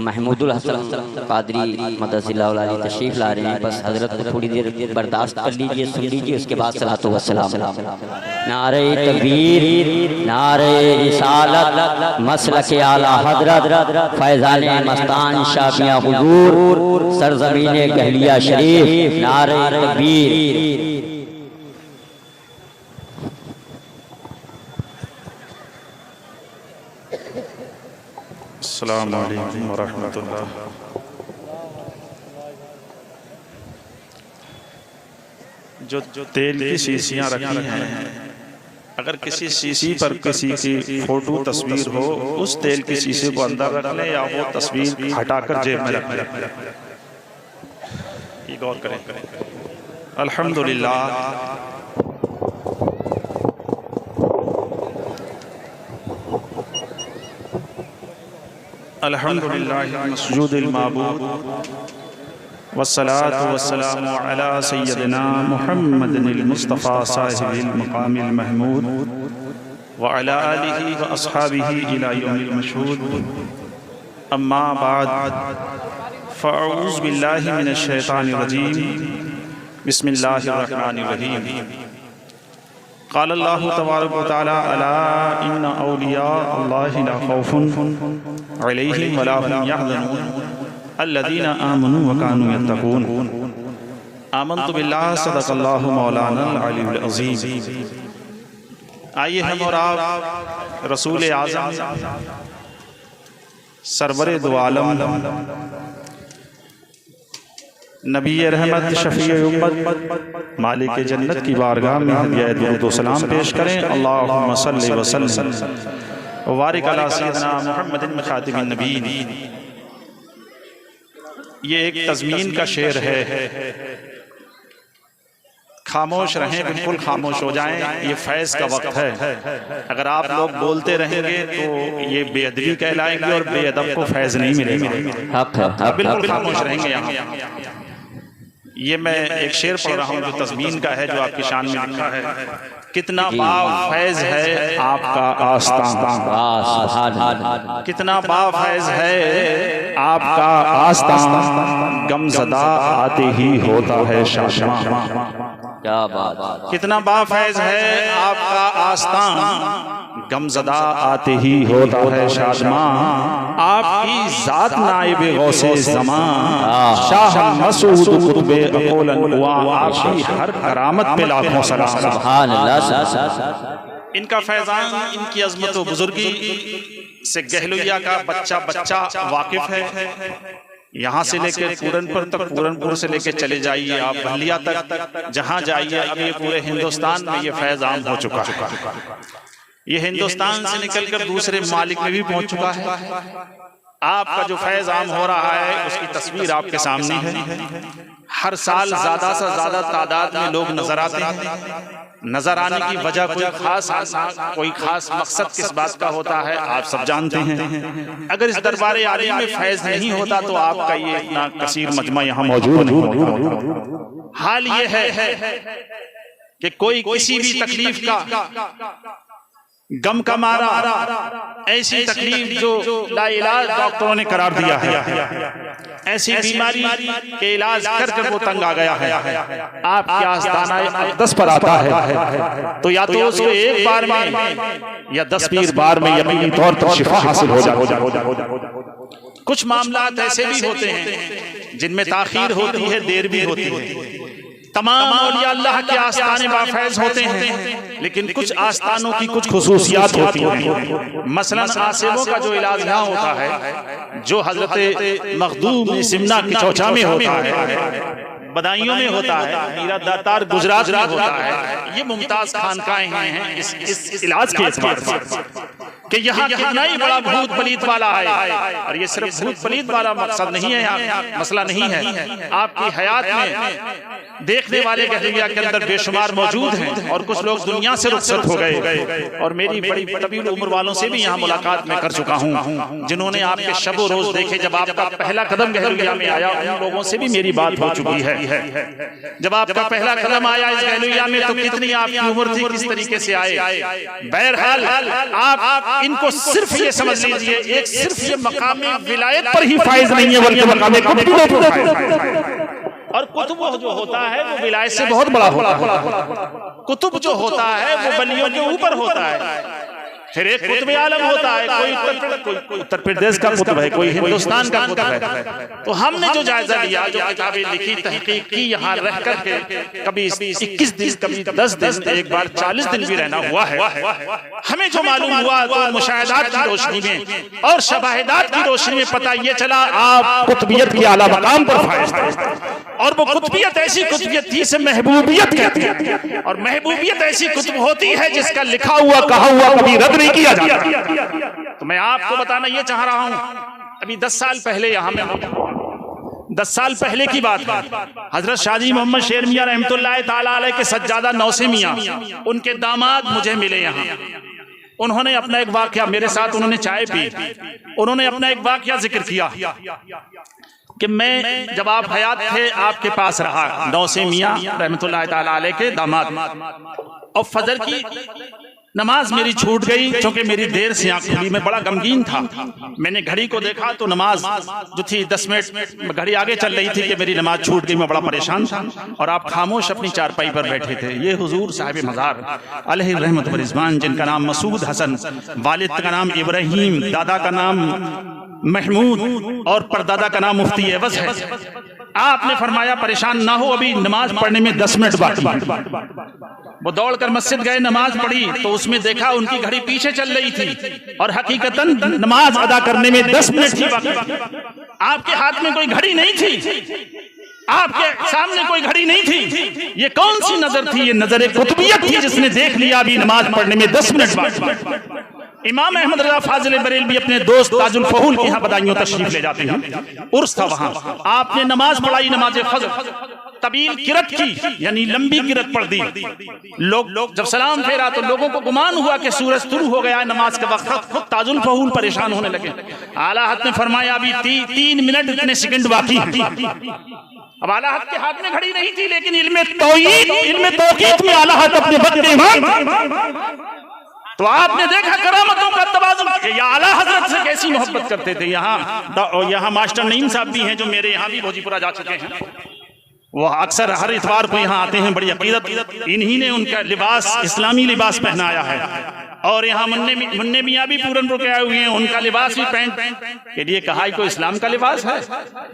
महमूदुल हसन कादरी मदसिल्लाहु अलैहि तशरीफ ला रहे हैं। बस हजरत को थोड़ी देर बर्दाश्त कर लीजिए, सुन लीजिए, उसके बाद सलातो वस्सलाम। नारे तकबीर, नारे रिसालत, मसलक आला हजरत फैजान मस्तान शाफिया हुजूर सरजमीन गहलिया शरीफ। नारे तकबीर। अस्सलामु अलैकुम व रहमतुल्लाह। जो तेल की शीशियाँ रखी हैं, अगर किसी शीशी पर किसी की फोटो तस्वीर हो, उस तेल की शीशे को अंदर रख लें या वो तस्वीर हटाकर जेब में रख लें। ये गौर करें। अल्हम्दुलिल्लाह, अल्हम्दुलिल्लाह मस्जूदिल माबूद वस्सलातु वस्सलामु अला सय्यदिना मुहम्मदिल मुस्तफ़ा साहिबिल मक़ामिल महमूद व अला आलिहि व अस्हाबिहि इला यौमिल मशहूद। अम्मा बाद फ़अऊज़ु बिल्लाहि मिनश शैतानिर रजीम। बिस्मिल्लाहिर रहमानिर रहीम। क़ाल अल्लाहु तबारक व तआला अला इन्ना औलिया अल्लाहि ला खौफुन अलैहिम व ला हुम यहज़नून अल्लज़ीना आमनू व कानू यत्तक़ून। आमन्तु बिल्लाहि सदक़ल्लाहु मौलानल अलीयुल अज़ीम। आइए हम और आप रसूल आज़म सरवरे दो आलम नबी रहमत शफ़ी उम्मत मालिक जन्नत की बारगाह में हदिया दुरूद व सलाम पेश करें। अल्लाहुम्मा सल्लि व सल्लिम व बारिक अला सय्यिदिना मुहम्मदिन खातिमिन नबीयीन। ये एक तज़मीन का शेर है। खामोश रहें, बिल्कुल खामोश हो जाएं, ये फैज़ का वक्त है। अगर आप लोग बोलते रहेंगे तो ये बेअदबी कहलाएंगे और बेअदब को फैज़ नहीं मिलेगा। बिल्कुल खामोश रहेंगे यहाँ। ये मैं एक शेर पढ़ रहा हूँ जो तज़मीन का है, जो आपकी शान में लिखा है। कितना बाफैज़ है आपका आस्तान, कितना बाफैज़ है आपका आस्तान, गमज़दा आते ही होता है शाशमा। क्या बात। कितना बाफैज़ है आपका आस्तान, गमज़दा आते ही होता है शाशमा। आपकी ज़ात नाइब गौसे ज़मान, शाह मसूद कुतुबे अक़ोलन हुआ, आपकी हर करामत पे लाखों सलाम। सुभान अल्लाह। इनका फैज़ान, इनकी अज़मत व बुजुर्गी से गहलुइया का बच्चा बच्चा वाकिफ है। यहाँ से लेकर पूरनपुर तक, पूरनपुर से लेकर चले जाइए आप बहलिया तक, जहाँ जाइए अब ये पूरे हिंदुस्तान में ये फैज़ आम हो चुका है। ये हिंदुस्तान से निकलकर दूसरे मालिक में भी पहुंच चुका है। आपका जो फैज़ आम हो रहा है उसकी तस्वीर आपके सामने है। हर साल ज्यादा से ज्यादा तादाद में लोग नजर आते हैं। नजर आने की वजह कोई खास मकसद किस बात का होता है आप सब जानते हैं। अगर इस दरबार आली में फैज़ नहीं होता तो आपका ये इतना कसीर मजमा यहाँ मौजूद नहीं होता। हाल ये है कि कोई किसी भी तकलीफ का गम का मारा, ऐसी तकलीफ जो लाइलाज डॉक्टरों ने करार दिया है, ऐसी बीमारी के इलाज कर वो तंग आ गया है, आपके आस्ताना अक़दस पर आता है तो या तो उसको एक बार में या 10-20 बार में यकीनी तौर पर शिफा हासिल हो जाए। कुछ मामलात ऐसे भी होते हैं जिनमें ताखीर होती है, देर भी होती है। तमाम औलिया अल्लाह के आस्ताने बाफैज़ होते हैं, लेकिन कुछ आस्तानों की कुछ खुसूसियात होती हैं। मसलन आसिमों का जो इलाज यहाँ होता है, जो हजरत मखदूम सिमना की चौचा में होता है, बदायूं में होता है, मीरा दातार गुजरात में होता है, ये मुमताज खानकाएं हैं इस इलाज के एतबार से कि यहाँ कितना ही बड़ा भूत पलीत वाला है। और ये सिर्फ भूत पलीत वाला मकसद नहीं है, मसला नहीं है। आपकी हयात में देखने वाले गहलिया के अंदर बेशुमार मौजूद हैं और कुछ लोग दुनिया से रुखसत हो गए। और मेरी बड़ी तवील उम्र वालों से भी यहाँ मुलाकात में कर चुका हूँ, जिन्होंने आपके शब रोज देखे। जब आपका पहला कदम गहलिया में आया, उन लोगों से भी मेरी बात हो चुकी है। जब आपका पहला कदम आया इस गहलिया में तो कितनी आपकी उम्र थी, किस तरीके से आए। बहरहाल आप इनको सिर्फ ये समझ लीजिए, एक सिर्फ ये मकाम विलायत पर ही फायज नहीं है, बल्कि मकाम कुतुब पर फायज है। और कुतुब जो होता है वो विलायत से बहुत बड़ा होता है। कुतुब जो होता है वो वलियों के ऊपर होता है। फिर एक कुतुब आलम होता है, कोई उत्तर प्रदेश का कुतुब है, कोई हिंदुस्तान का कुतुब है। तो हमने जो जायजा लिया, जो किताबें लिखी, तहकीक की, यहाँ रह करके कभी 21 दिन, कभी 10 दिन, एक बार 40 दिन भी रहना हुआ है, हमें जो मालूम हुआ तो मुशाहिदात की रोशनी में और शवाहिदात की रोशनी में पता ये चला आप कुतुबियत की आला मकाम पर फाइज थे। और वो कुतुबियत ऐसी कुतुबियत थी जिसे महबूबियत कहते हैं। और महबूबियत ऐसी कुतुब होती है जिसका लिखा हुआ कहा हुआ कभी रद्द नहीं किया जाता। तो मैं आपको बताना ये चाह रहा हूं, अभी 10 साल पहले यहाँ में 10 साल पहले की बात है, हजरत शाजी मोहम्मद शेर मियां रहमतुल्लाह ताला अलैह के सज्जादा नौसे मियां, उनके दामाद मुझे मिले यहाँ। उन्होंने अपना एक वाकया मेरे साथ, उन्होंने चाय पी, उन्होंने अपना एक वाकया जिक्र किया कि मैं जब आप हयात थे आपके पास रहा, नौसे मियां रहमतुल्लाह ताला अलैह के दामाद, और फजर की नमाज मेरी छूट गई क्योंकि मेरी देर से आंख खुली। मैं बड़ा गमगीन था। मैंने घड़ी को देखा तो नमाज जो थी 10 मिनट घड़ी आगे चल रही थी कि मेरी नमाज छूट गई। मैं बड़ा परेशान था और आप खामोश अपनी चारपाई पर बैठे थे। ये हुजूर साहिब मज़ार अलैहि रहमत व रिज़वान, जिनका नाम मसूद हसन, वालिद का नाम इब्राहिम, दादा का नाम महमूद और परदादा का नाम मुफ्ती एवज है। आपने फरमाया परेशान ना हो, अभी नमाज पढ़ने में 10 मिनट बाकी। वो दौड़कर मस्जिद गए, नमाज पढ़ी तो उसमें देखा उनकी घड़ी पीछे चल रही थी और हकीकतन नमाज अदा करने में 10 मिनट ही बाकी। आपके हाथ में कोई घड़ी नहीं थी, आपके सामने कोई घड़ी नहीं थी। ये कौन सी नजर थी? ये नजर कुतुबियत थी जिसने देख लिया अभी नमाज पढ़ने में 10 मिनट बाकी। इमाम अहमद रज़ा फाजिल बरेलवी अपने दोस्त ताजुल फहूल के यहाँ बदायूं तशरीफ ले जाते हैं। उर्स था वहां, आपने नमाज पढ़ाई, नमाज फजर तवील किरत की, यानी लंबी किरत पढ़ दी। लोग जब सलाम फेरा तो लोगों को गुमान हुआ कि सूरज शुरू हो गया, नमाज का वक्त। खुद ताजुल फहूल परेशान होने लगे। आला हज़रत ने फरमाया अभी 3 मिनट इतने सेकंड बाकी हैं। अब आला हज़रत के हाथ में घड़ी नहीं थी, लेकिन इल्मे तौक़ीत में आला हज़रत अपने वक्त के इमाम। तो आपने देखा करामतों का तवाज़ुन, या आला हजरत से कैसी मोहब्बत करते थे। यहाँ मास्टर नईम साहब भी हैं जो मेरे यहाँ भी भोजीपुरा जा चुके हैं। वो अक्सर हर इतवार को यहाँ आते हैं, बड़ी अकीदत। इन्हीं ने उनका लिबास इस्लामी लिबास पहनाया है। और यहाँ मुन्ने मियाँ भी पूरनपुर के आए हुए हैं, उनका लिबास भी पैंट के लिए कहा कोई इस्लाम का लिबास है,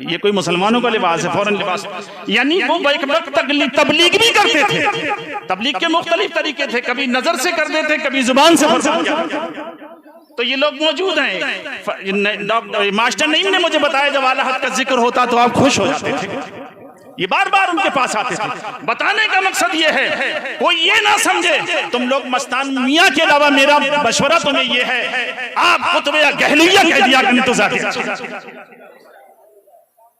ये कोई मुसलमानों का लिबास है, फौरन लिबास। यानी वो एक वक्त तबलीग भी करते थे। तबलीग के मुख्तलिफ तरीके थे, कभी नजर से कर देते, कभी जुबान से। तो ये लोग मौजूद हैं। मास्टर नईम ने मुझे बताया जब आला हज़रत का जिक्र होता तो आप खुश हो जाते थे। ये बार बार उनके पास आते थे। बताने का मकसद ये है, कोई ये ना समझे तुम लोग मस्तान मियाँ के अलावा, मेरा मशवरा तुम्हें ये है, आप कुतुब गहलुइया कह दिया करें तो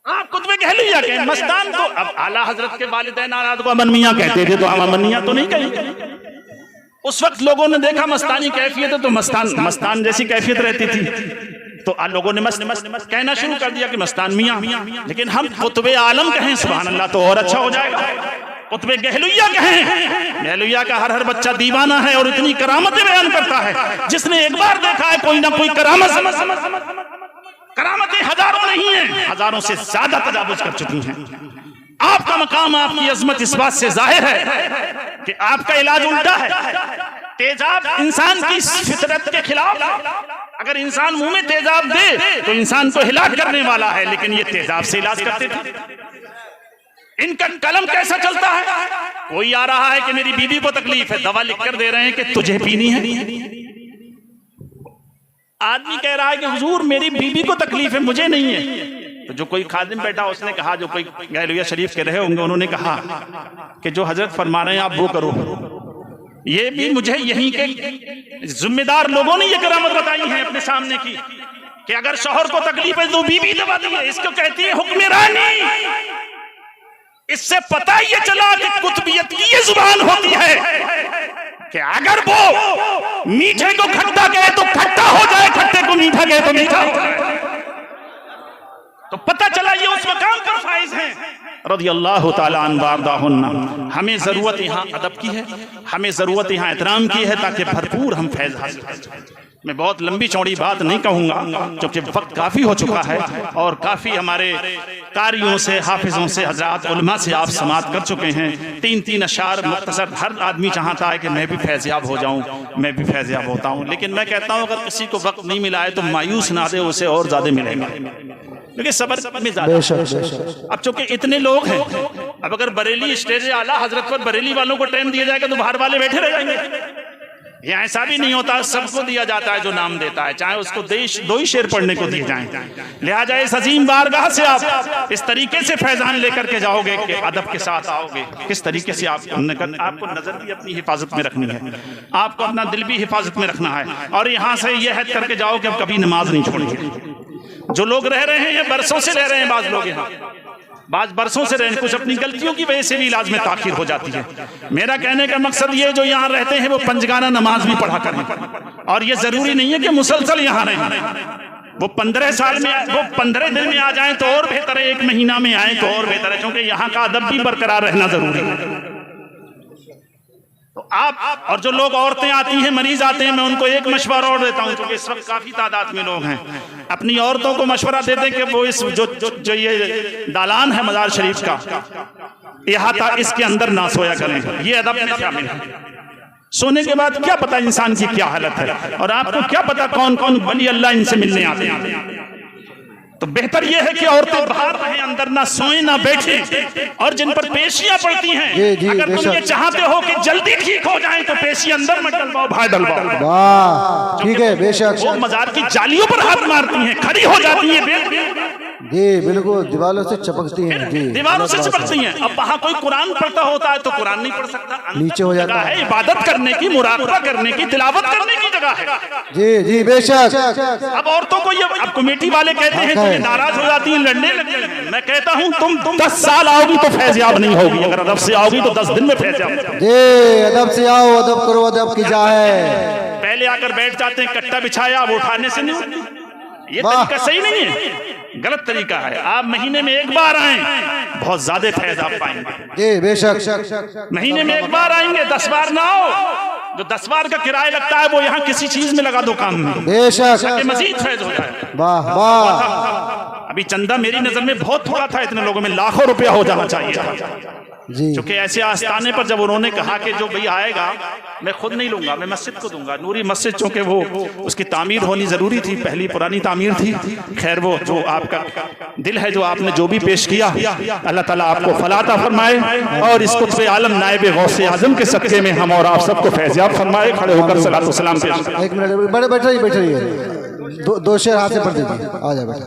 आप कुतुब गहलुइया कहें। मस्तान को अब आला हजरत के वालिदैन आराद को अमन मियाँ कहते थे, तो हम अमन मियाँ तो नहीं कहेंगे। उस वक्त लोगों ने देखा मस्तानी कैफियत है तो मस्तान जैसी कैफियत रहती थी, तो लोगों ने मस्त कहना शुरू कर दिया कि मस्तान मियाँ। लेकिन हम कुतुब आलम कहें सुभान अल्लाह तो और अच्छा हो जाएगा। कुतुब गहलुइया कहें, गहलुइया का हर बच्चा दीवाना है और इतनी करामतें बयान करता है। जिसने एक बार देखा है कोई ना कोई करामत, करामतें हजारों नहीं है, हजारों से ज्यादा तजावुज कर चुकी हैं। आपका मकाम, आपकी अजमत इस बात से जाहिर है कि आपका इलाज उल्टा है। तेजाब इंसान की फितरत के खिलाफ। अगर इंसान मुंह में तेजाब दे तो इंसान को हिलाक करने वाला है, लेकिन ये तेजाब से इलाज करते थे। इनका कलम कैसा चलता है? कोई आ रहा है कि मेरी बीवी को तकलीफ है, दवा लिख कर दे रहे हैं कि तुझे पीनी है। आदमी कह रहा है कि हुजूर मेरी बीवी को तकलीफ है, मुझे नहीं है। तो जो कोई खादिम बैठा उसने कहा, जो कोई गहलुइया शरीफ के रहे होंगे, उन्होंने कहा कि जो हजरत फरमा रहे हैं आप वो करो। ये भी मुझे यहीं के जिम्मेदार लोगों ने ये करामत बताई है अपने सामने की कि अगर शौहर को तकलीफ है तो बीवी दबा दी है। इसको कहती है हुक्मरानी। इससे पता ये चला कि कुतुबियत की ये जुबान होती है कि अगर वो मीठे को खट्टा कहे तो खट्टा हो जाए, खट्टे को मीठा कहे तो मीठा हो जाए। तो पता चला ये उस मकाम पर फाइज है रज़ियल्लाहु ताला अन्हु वारदाहुन्ना। हमें जरूरत यहाँ अदब की है, हमें जरूरत यहाँ एहतराम की है ताकि भरपूर हम फैज हासिल करें। मैं बहुत लंबी चौड़ी बात नहीं कहूँगा क्योंकि वक्त काफ़ी हो चुका है और काफ़ी हमारे कारियों से, हाफिज़ों से, हज़रात उलमा से आप समात कर चुके हैं। 3-3 अशार मुख्तसर। हर आदमी चाहता है कि मैं भी फैज़याब हो जाऊँ, मैं भी फैज़याब होता हूँ, लेकिन मैं कहता हूँ अगर किसी को वक्त नहीं मिला है तो मायूस ना दे, उसे और ज़्यादा मिलेगा, क्योंकि सब्र में ज़्यादा। अब चूंकि इतने लोग हैं, अब अगर बरेली स्टेज आला हजरत पर बरेली वालों को टाइम दिया जाएगा तो बाहर वाले बैठे रह जाएंगे। यहाँ ऐसा भी नहीं होता, सबको दिया जाता है जो नाम देता है, चाहे उसको 2 ही शेर पढ़ने को दिए जाएं। लिहाजा इस अजीम बारगाह से आप इस तरीके से फैजान लेकर के जाओगे कि अदब के साथ आओगे। किस तरीके से आपको नजर भी अपनी हिफाजत में रखनी है, आपको अपना दिल भी हिफाजत में रखना है, और यहाँ से यह हद करके जाओ कि अब कभी नमाज नहीं छोड़ेंगे। जो लोग रह रहे हैं ये बरसों से रह रहे हैं, बाज लोग यहाँ बाज बरसों से रहे, कुछ अपनी गलतियों की वजह से भी इलाज में ताखीर हो जाती है। मेरा कहने का मकसद ये, जो यहाँ रहते हैं वो पंजगाना नमाज भी पढ़ा करें, और ये जरूरी नहीं है कि मुसलसल यहाँ रहें। वो 15 साल में, वो 15 दिन में आ जाएं तो और बेहतर है, 1 महीना में आए तो और बेहतर है, क्योंकि यहाँ का अदब भी बरकरार रहना जरूरी है। तो आप और जो लोग, औरतें आती हैं, मरीज आते हैं, मैं उनको एक मशवरा और देता हूँ, क्योंकि इस वक्त काफी तादाद में लोग हैं, अपनी औरतों को मशवरा दे दें कि वो इस जो ये दालान है मजार शरीफ का, इहाता, इसके अंदर ना सोया करें। ये अदब में शामिल है। सोने के बाद क्या पता इंसान की क्या हालत है, और आपको क्या पता कौन कौन वली अल्लाह इनसे मिलने आते हैं। तो बेहतर यह है कि औरतें बाहर रहें, अंदर ना सोएं ना बैठें। और जिन पर पेशियां पड़ती हैं, अगर तुम ये चाहते हो कि जल्दी ठीक हो जाएं तो पेशी अंदर मत डलवाओ, बाहर डलवाओ। ठीक है, बेशक। वो मजार की जालियों पर हाथ मारती हैं, खड़ी हो जाती हैं, जी बिल्कुल, दीवारों से चिपकती हैं, जी दीवारों से चिपकती हैं। अब वहाँ कोई कुरान पढ़ता होता है तो कुरान नहीं पढ़ सकता, नीचे हो जाता है। इबादत करने की, मुराकबा करने की, तिलावत करने की जगह है। जी जी बेशक। अब औरतों को ये, अब कमेटी वाले कहते हैं तो ये नाराज हो जाती हैं, लड़ने लगते हैं। मैं कहता हूँ तुम 10 साल आओगी तो फैज़याब नहीं होगी, अगर अदब से आओगी तो 10 दिन में फैज़याब। जी, अदब से आओ, अदब करो, अदब की जाए। पहले आकर बैठ जाते हैं, कट्टा बिछाया, अब उठाने से नहीं, ये तरीका सही नहीं है, गलत तरीका है। आप महीने में 1 बार आएं, बहुत ज्यादा फैज़ आप पाएंगे। जी बेशक। महीने में 1 बार आएंगे, 10 बार ना आओ। जो 10 बार का किराया लगता है वो यहाँ किसी चीज में लगा दो, काम में, बेशक, मजीद फैज़ हो जाए। वाह वाह। अभी चंदा मेरी नजर में बहुत थोड़ा था, इतने लोगों में लाखों रुपया हो जाना चाहिए। क्योंकि ऐसे आस्थाने पर जब उन्होंने कहा कि जो भैया आएगा मैं खुद नहीं लूंगा, मैं मस्जिद को दूंगा, नूरी मस्जिद, चूंकि वो उसकी तामीर होनी जरूरी थी, पहली पुरानी तामीर थी। खैर, वो जो आपका दिल है, जो आपने जो भी पेश किया, अल्लाह ताला आपको फलाता फरमाए, और इस कुत्बे आलम नायब गौसे आजम के सदके में हम और आप सबको फैज़याब फरमाए। खड़े होकर सलातो सलाम पेश। 1 मिनट, बड़े बैठ रही है, 2 शेर हाथ से पढ़ दीजिए। आ जाए बेटा।